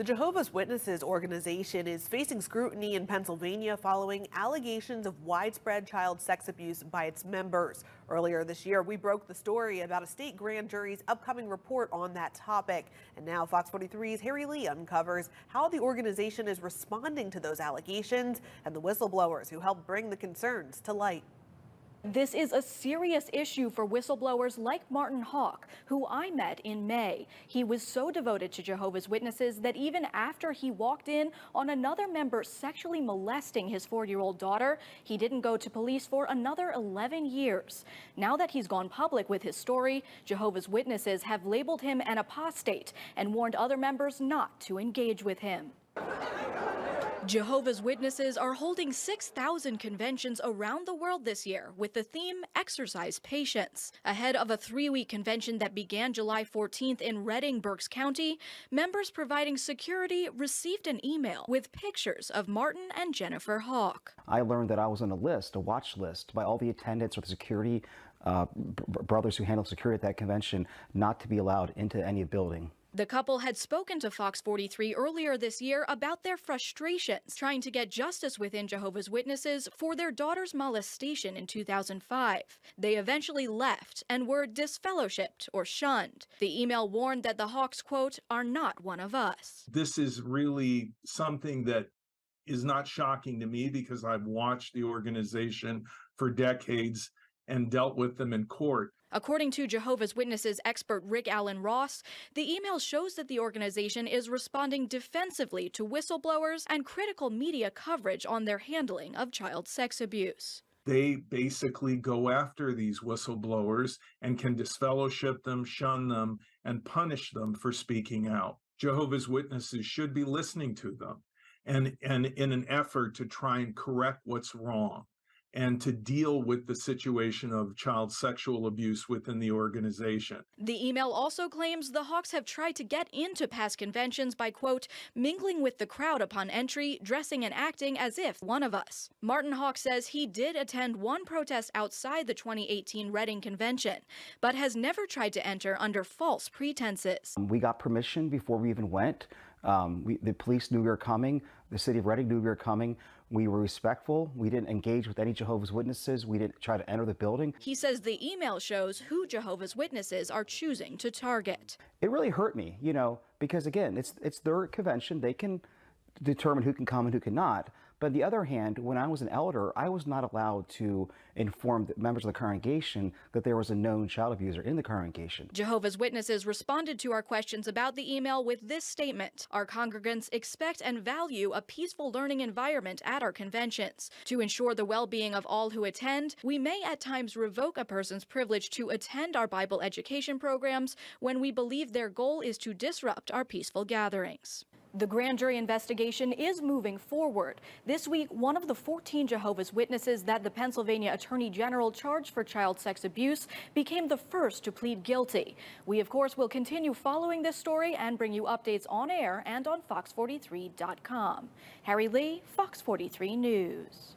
The Jehovah's Witnesses organization is facing scrutiny in Pennsylvania following allegations of widespread child sex abuse by its members. Earlier this year, we broke the story about a state grand jury's upcoming report on that topic. And now Fox 43's Harry Lee uncovers how the organization is responding to those allegations and the whistleblowers who helped bring the concerns to light. This is a serious issue for whistleblowers like Martin Hawk, who I met in May. He was so devoted to Jehovah's Witnesses that even after he walked in on another member sexually molesting his 4-year-old daughter, he didn't go to police for another 11 years. Now that he's gone public with his story, Jehovah's Witnesses have labeled him an apostate and warned other members not to engage with him. Jehovah's Witnesses are holding 6,000 conventions around the world this year with the theme Exercise Patience. Ahead of a 3-week convention that began July 14th in Reading, Berks County, members providing security received an email with pictures of Martin and Jennifer Hawk. I learned that I was on a watch list by all the attendants or the security brothers who handle security at that convention, not to be allowed into any building. The couple had spoken to Fox 43 earlier this year about their frustrations trying to get justice within Jehovah's Witnesses for their daughter's molestation in 2005. They eventually left and were disfellowshipped or shunned. The email warned that the Hawks, quote, are not one of us. This is really something that is not shocking to me because I've watched the organization for decades and dealt with them in court. According to Jehovah's Witnesses expert Rick Allen Ross, the email shows that the organization is responding defensively to whistleblowers and critical media coverage on their handling of child sex abuse. They basically go after these whistleblowers and can disfellowship them, shun them, and punish them for speaking out. Jehovah's Witnesses should be listening to them and in an effort to try and correct what's wrong and to deal with the situation of child sexual abuse within the organization. The email also claims the Hawks have tried to get into past conventions by, quote, mingling with the crowd upon entry, dressing and acting as if one of us. Martin Hawk says he did attend one protest outside the 2018 Reading convention, but has never tried to enter under false pretenses. We got permission before we even went. The police knew we were coming. The city of Reading knew we were coming. We were respectful. We didn't engage with any Jehovah's Witnesses. We didn't try to enter the building. He says the email shows who Jehovah's Witnesses are choosing to target. It really hurt me, because again, it's their convention. They can determine who can come and who cannot. But on the other hand, when I was an elder, I was not allowed to inform the members of the congregation that there was a known child abuser in the congregation. Jehovah's Witnesses responded to our questions about the email with this statement. Our congregants expect and value a peaceful learning environment at our conventions. To ensure the well-being of all who attend, we may at times revoke a person's privilege to attend our Bible education programs when we believe their goal is to disrupt our peaceful gatherings. The grand jury investigation is moving forward. This week, one of the 14 Jehovah's Witnesses that the Pennsylvania Attorney General charged for child sex abuse became the first to plead guilty. We, of course, will continue following this story and bring you updates on air and on fox43.com. Harry Lee, Fox 43 News.